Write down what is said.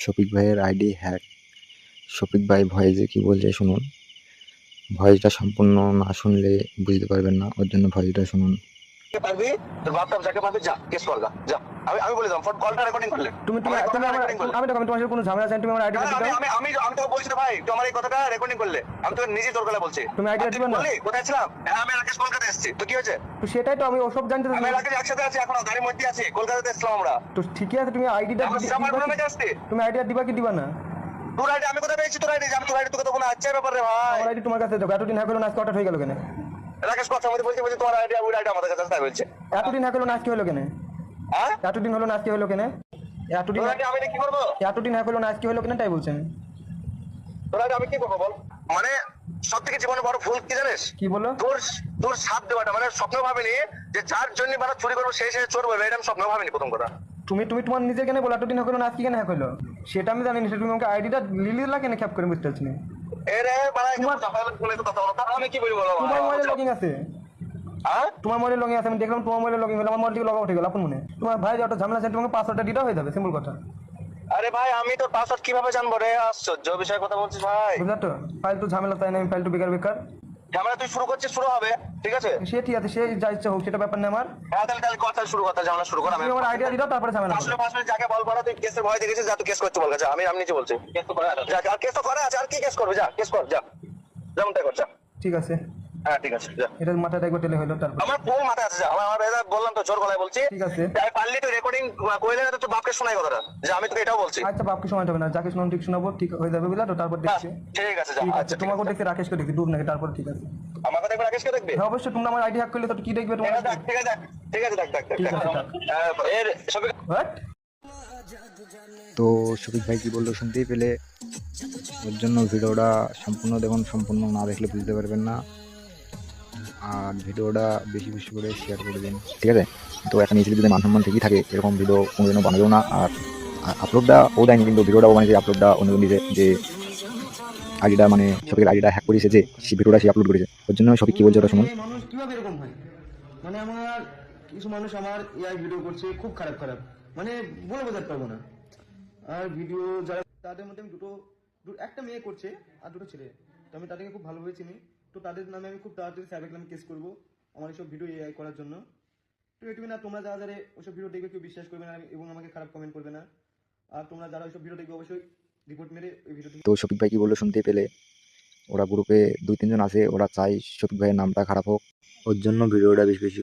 শফিক ভাইয়ের ID hack. Shafiq ভাই ভয়েসে কি বলছে শুনুন। ভয়েসটা সম্পূর্ণ না শুনলে বুঝতে পারবেন না, ওর জন্য ভয়েসটা শুনুন। পারবি তোর বাপটা যাকে পারবি যা কেস করগা যা। আমি বলে দিলাম কলটা রেকর্ডিং করলে তুমি তোমার সাথে কোনো ঝামেলা আছে, তুমি আমার আইডি দিতে দাও। আমি তোকে বলছি ভাই তুই আমার এই কথাটা রেকর্ডিং করলে আমি তোকে নিজে তোর গলা বলছি। তুমি আইডি দিবে না? বলি কোথায় ছিলাম? হ্যাঁ আমি রাকেশ কলকাতা এসেছি। তো কি হয়েছে? তো সেটাই তো আমি ওসব জানতে আমি রাকেশ একসাথে আছি, এখন গাড়ির মধ্যে আছি, কলকাতাতে এসেছিলাম আমরা। তো ঠিকই আছে, তুমি আইডিটা তুমি আইডিয়া দিবা কি দিবা না? তোর আইডি আমি কোথায় পেয়েছি? তোর আইডি আমি তোর আইডি তোকে তখন আচ্ছা ব্যাপার রে ভাই। আমার আইডি তোমার কাছে দেখো, এতদিন হ্যাক হলো না, আজকে হঠাৎ হয়ে গেল কেন? রাকেশ কথা আমাদের বলছে তোমার আইডি ওই আইডি আমাদের কাছে তাই বলছে। এতদিন হ্যাক হলো না, আজকে হলো কেন? হ্যাঁ এতদিন হলো না, আজকে হলো কেন? তোর আইডি আমি কি করব? এতদিন হ্যাক হলো না, আজকে হলো কেন তাই বলছেন? তোর আইডি আমি কি করব বল? মানে সবথেকে জীবনে বড় ভুল কি জানিস? কি বলো? তোর সাথ দেওয়াটা, মানে স্বপ্ন ভাবিনি যে যার জন্য মানে চুরি করবো সেই চোর বলবে, এটা আমি স্বপ্ন ভাবিনি প্রথম কথা। তুমি তোমার নিজের কেন বলো এতদিন হ্যাক হলো না, আজকে কেন হ্যাক হলো? সেটা আমি জানি না, সেটা তুমি আমাকে আইডিটা লিলিলা কেন ক্যাপ করে বুঝতে পারছি না। এরে বাড়াই তোমার বলে তো কথা বলো, তাহলে আমি কি বলি বলো? তোমার মোবাইলে লগইন আছে? হ্যাঁ তোমার মোবাইলে লগইন আছে, আমি দেখলাম তোমার মোবাইলে লগইন হলো, আমার মোবাইল থেকে লগ আউট হয়ে গেল। আপন মনে তোমার ভাই যত ঝামেলা আছে, তোমাকে পাসওয়ার্ডটা দিতে হয়ে যাবে, সিম্পল কথা। আরে ভাই আমি তোর পাসওয়ার্ড কিভাবে জানবো রে? আশ্চর্য বিষয় কথা বলছিস ভাই। বুঝলা তো, ফাইল তো ঝামেলা, তাই না? আমি ফাইল তো বেকার ঝামেলা তুই শুরু করছিস, শুরু হবে ঠিক আছে। সে ঠিক আছে, সে যা ইচ্ছা হোক, সেটা ব্যাপার না আমার। হ্যাঁ তাহলে কথা শুরু কথা ঝামেলা শুরু কর। আমি তুমি আমার আইডিয়া দিও, তারপরে ঝামেলা আসলে ফার্স্টে যাকে বল করা তুই কেসের ভয় দেখেছিস, যা তুই কেস করতে বল যা। আমি নিচে বলছি কেস তো করা আছে, যা আর কেস তো করা আছে, আর কি কেস করবে? যা কেস কর যা, যেমন তাই কর যা। ঠিক আছে, হ্যাঁ ঠিক আছে যা। এটা মাথাটা একবার টেলে হলো তারপর। আমার ফুল মাথায় আছে যা। আমার এটা বললাম তো জোর গলায় বলছি। ঠিক আছে, তাই পারলি তুই রেকর্ডিং কইলে না তো তোর বাপকে শোনাই কথাটা যে আমি তোকে এটাও বলছি। আচ্ছা বাপকে সময় হবে না, যাকে শোনাম ঠিক শোনাবো, ঠিক হয়ে যাবে বুঝলা তো, তারপর দেখছি। ঠিক আছে যা। ঠিক আছে, আচ্ছা তোমাকে দেখছি, রাকেশকে দেখছি, দূর নাকি, তারপর ঠিক আছে। আমাকে দেখবে রাকেশকে দেখবে? হ্যাঁ অবশ্যই, তোমরা আমার আইডি হ্যাক করলে তো কি দেখবে তোমার? ঠিক আছে ঠিক আছে দেখ ঠিক আছে, থাক। এর সবই হোয়াট? তো শফিক ভাই কি বললো শুনতেই পেলে, ওর জন্য ভিডিওটা সম্পূর্ণ দেখুন, সম্পূর্ণ না দেখলে বুঝতে পারবেন না। আর ভিডিওটা বেশি বেশি করে শেয়ার করে দিন, ঠিক আছে? তো এখন এই যদি মান সম্মান ঠিকই থাকে, এরকম ভিডিও কোনোদিনও বানাবেও না। আর আপলোডটা ও দেয়নি, কিন্তু ভিডিওটা ও বানিয়েছে, আপলোডটা অন্য দিয়েছে, যে আইডিটা মানে শফিকের আইডিটা হ্যাক করেছে, যে সেই ভিডিওটা সে আপলোড করেছে। ওর জন্য শফিক কি বলছে ওটা শুনুন। মানুষ কিভাবে এরকম হয়, মানে আমার কিছু মানুষ আমার এআই ভিডিও করছে খুব খারাপ, মানে বলে বোঝাতে পারবো না। আর ভিডিও যারা, তাদের মধ্যে আমি একটা মেয়ে করছে আর দুটো ছেলে, তো আমি তাদেরকে খুব ভালোভাবে চিনি। তো তাদের নামে আমি খুব তাড়াতাড়ি সাইবার ক্রাইমে কেস করবো, আমার এইসব ভিডিও এআই করার জন্য। তো এটুকু না, তোমরা যারা যারা ওইসব ভিডিও দেখবে কেউ বিশ্বাস করবে না এবং আমাকে খারাপ কমেন্ট করবে না। আর তোমরা যারা ওইসব ভিডিও দেখবে অবশ্যই রিপোর্ট মেরে ওই ভিডিও। তো শফিক ভাই কি বললো শুনতে পেলে, ওরা গ্রুপে 2-3 জন আছে, ওরা চাই শফিক ভাইয়ের নামটা খারাপ হোক, ওর জন্য ভিডিওটা বেশি বেশি